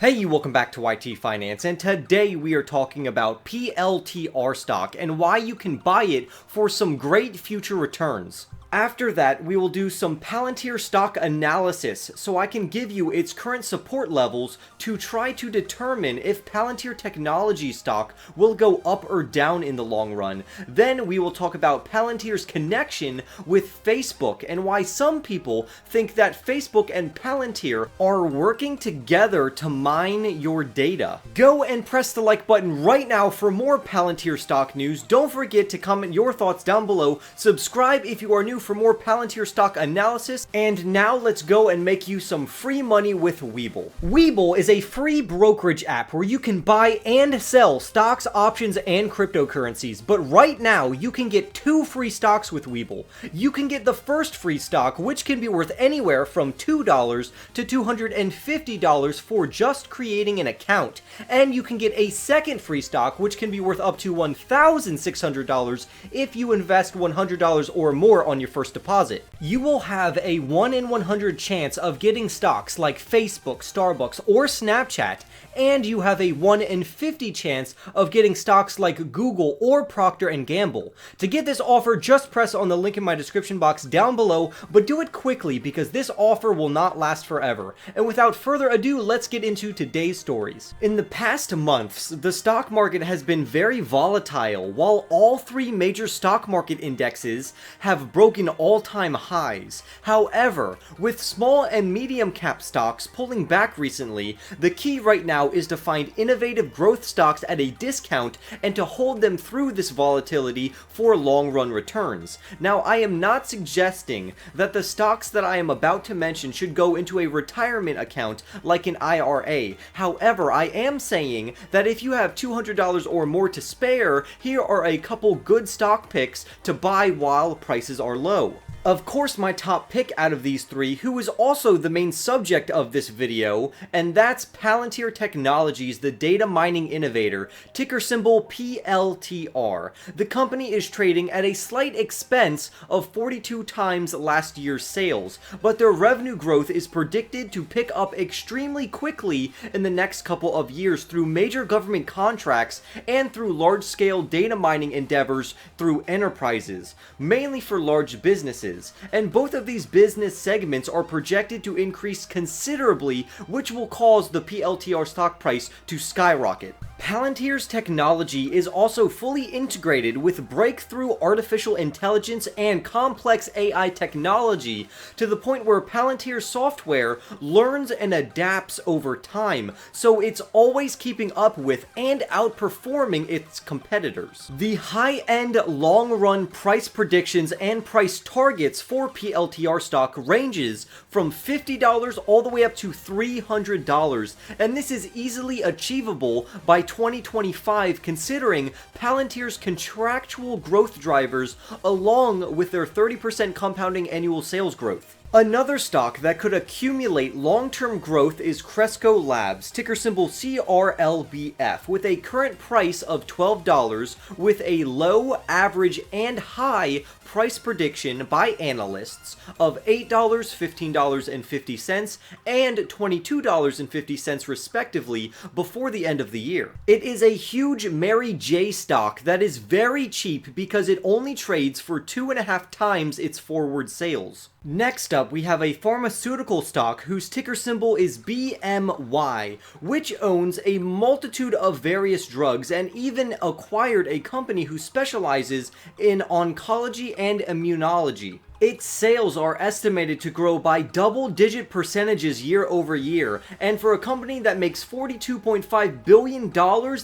Hey, welcome back to YT Finance, and today we are talking about PLTR stock and why you can buy it for some great future returns. After that, we will do some Palantir stock analysis so I can give you its current support levels to try to determine if Palantir Technologies stock will go up or down in the long run. Then we will talk about Palantir's connection with Facebook and why some people think that Facebook and Palantir are working together to mine your data. Go and press the like button right now for more Palantir stock news. Don't forget to comment your thoughts down below. Subscribe if you are new for more Palantir stock analysis, and now let's go and make you some free money with Webull. Webull is a free brokerage app where you can buy and sell stocks, options, and cryptocurrencies, but right now you can get 2 free stocks with Webull. You can get the first free stock, which can be worth anywhere from $2 to $250 for just creating an account, and you can get a second free stock, which can be worth up to $1,600 if you invest $100 or more on your first deposit. You will have a 1 in 100 chance of getting stocks like Facebook, Starbucks, or Snapchat, and you have a 1 in 50 chance of getting stocks like Google or Procter & Gamble. To get this offer, just press on the link in my description box down below, but do it quickly because this offer will not last forever. And without further ado, let's get into today's stories. In the past months, the stock market has been very volatile, while all 3 major stock market indexes have broken all-time highs. However, with small and medium cap stocks pulling back recently, the key right now is to find innovative growth stocks at a discount and to hold them through this volatility for long-run returns. Now, I am not suggesting that the stocks that I am about to mention should go into a retirement account like an IRA. However, I am saying that if you have $200 or more to spare, here are a couple good stock picks to buy while prices are low. Of course, my top pick out of these 3, who is also the main subject of this video, and that's Palantir Technologies, the data mining innovator, ticker symbol PLTR. The company is trading at a slight expense of 42 times last year's sales, but their revenue growth is predicted to pick up extremely quickly in the next couple of years through major government contracts and through large-scale data mining endeavors through enterprises, mainly for large businesses. And both of these business segments are projected to increase considerably, which will cause the PLTR stock price to skyrocket. Palantir's technology is also fully integrated with breakthrough artificial intelligence and complex AI technology to the point where Palantir's software learns and adapts over time, so it's always keeping up with and outperforming its competitors. The high-end long-run price predictions and price targets for PLTR stock ranges from $50 all the way up to $300, and this is easily achievable by 2025 considering Palantir's contractual growth drivers along with their 30% compounding annual sales growth. Another stock that could accumulate long-term growth is Cresco Labs, ticker symbol CRLBF, with a current price of $12 with a low, average, and high price prediction by analysts of $8, $15.50, and $22.50 respectively before the end of the year. It is a huge Mary J stock that is very cheap because it only trades for 2.5 times its forward sales. Next up, we have a pharmaceutical stock whose ticker symbol is BMY, which owns a multitude of various drugs and even acquired a company who specializes in oncology and immunology. Its sales are estimated to grow by double-digit percentages year over year, and for a company that makes $42.5 billion,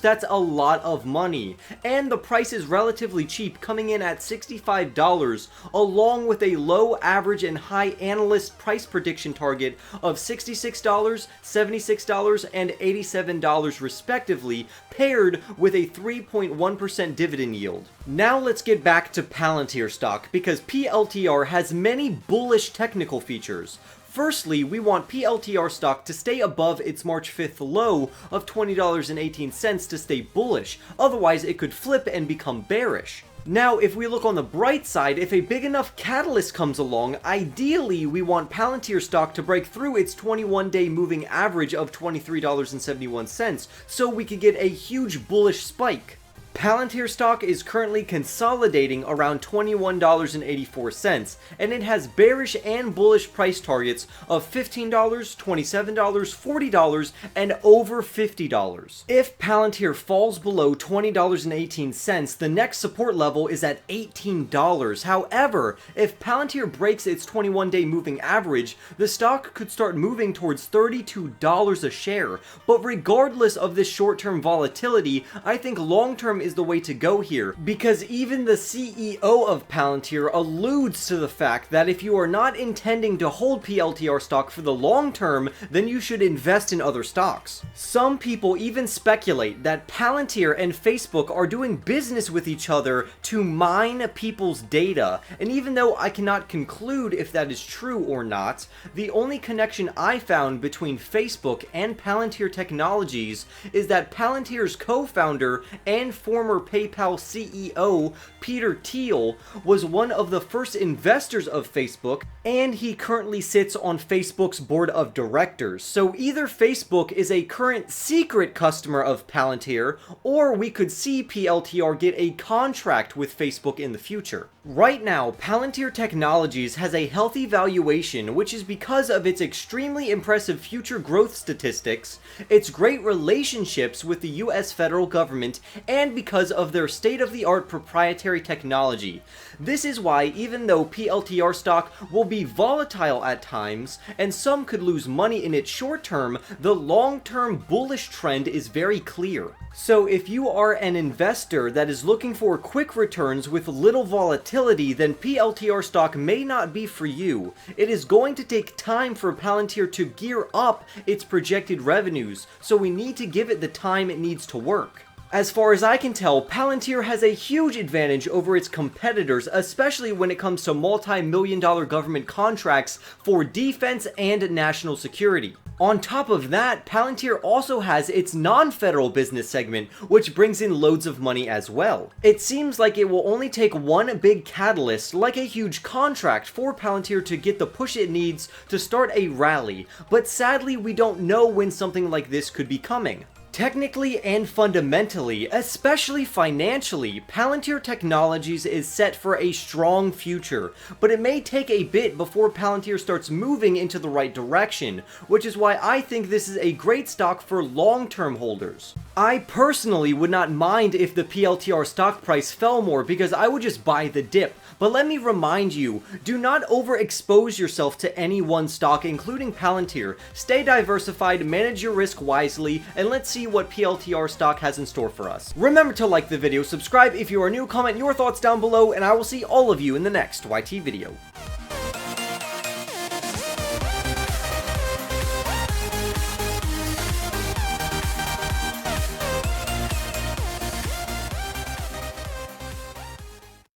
that's a lot of money. And the price is relatively cheap, coming in at $65, along with a low, average, and high analyst price prediction target of $66, $76, and $87 respectively, paired with a 3.1% dividend yield. Now let's get back to Palantir stock, because PLTR has many bullish technical features. Firstly, we want PLTR stock to stay above its March 5th low of $20.18 to stay bullish, otherwise it could flip and become bearish. Now, if we look on the bright side, if a big enough catalyst comes along, ideally we want Palantir stock to break through its 21-day moving average of $23.71 so we could get a huge bullish spike. Palantir stock is currently consolidating around $21.84, and it has bearish and bullish price targets of $15, $27, $40, and over $50. If Palantir falls below $20.18, the next support level is at $18. However, if Palantir breaks its 21-day moving average, the stock could start moving towards $32 a share. But regardless of this short-term volatility, I think long-term is the way to go here, because even the CEO of Palantir alludes to the fact that if you are not intending to hold PLTR stock for the long term, then you should invest in other stocks. Some people even speculate that Palantir and Facebook are doing business with each other to mine people's data, and even though I cannot conclude if that is true or not, the only connection I found between Facebook and Palantir Technologies is that Palantir's co-founder and former PayPal CEO Peter Thiel was one of the first investors of Facebook, and he currently sits on Facebook's board of directors. So either Facebook is a current secret customer of Palantir, or we could see PLTR get a contract with Facebook in the future. Right now, Palantir Technologies has a healthy valuation, which is because of its extremely impressive future growth statistics, its great relationships with the US federal government, and because of their state-of-the-art proprietary technology. This is why, even though PLTR stock will be volatile at times, and some could lose money in its short term, the long-term bullish trend is very clear. So if you are an investor that is looking for quick returns with little volatility, then PLTR stock may not be for you. It is going to take time for Palantir to gear up its projected revenues, so we need to give it the time it needs to work. As far as I can tell, Palantir has a huge advantage over its competitors, especially when it comes to multi-million-dollar government contracts for defense and national security. On top of that, Palantir also has its non-federal business segment, which brings in loads of money as well. It seems like it will only take one big catalyst, like a huge contract, for Palantir to get the push it needs to start a rally, but sadly we don't know when something like this could be coming. Technically and fundamentally, especially financially, Palantir Technologies is set for a strong future, but it may take a bit before Palantir starts moving into the right direction, which is why I think this is a great stock for long-term holders. I personally would not mind if the PLTR stock price fell more, because I would just buy the dip. But let me remind you, do not overexpose yourself to any one stock, including Palantir. Stay diversified, manage your risk wisely, and let's see what PLTR stock has in store for us. Remember to like the video, subscribe if you are new, comment your thoughts down below, and I will see all of you in the next YT video.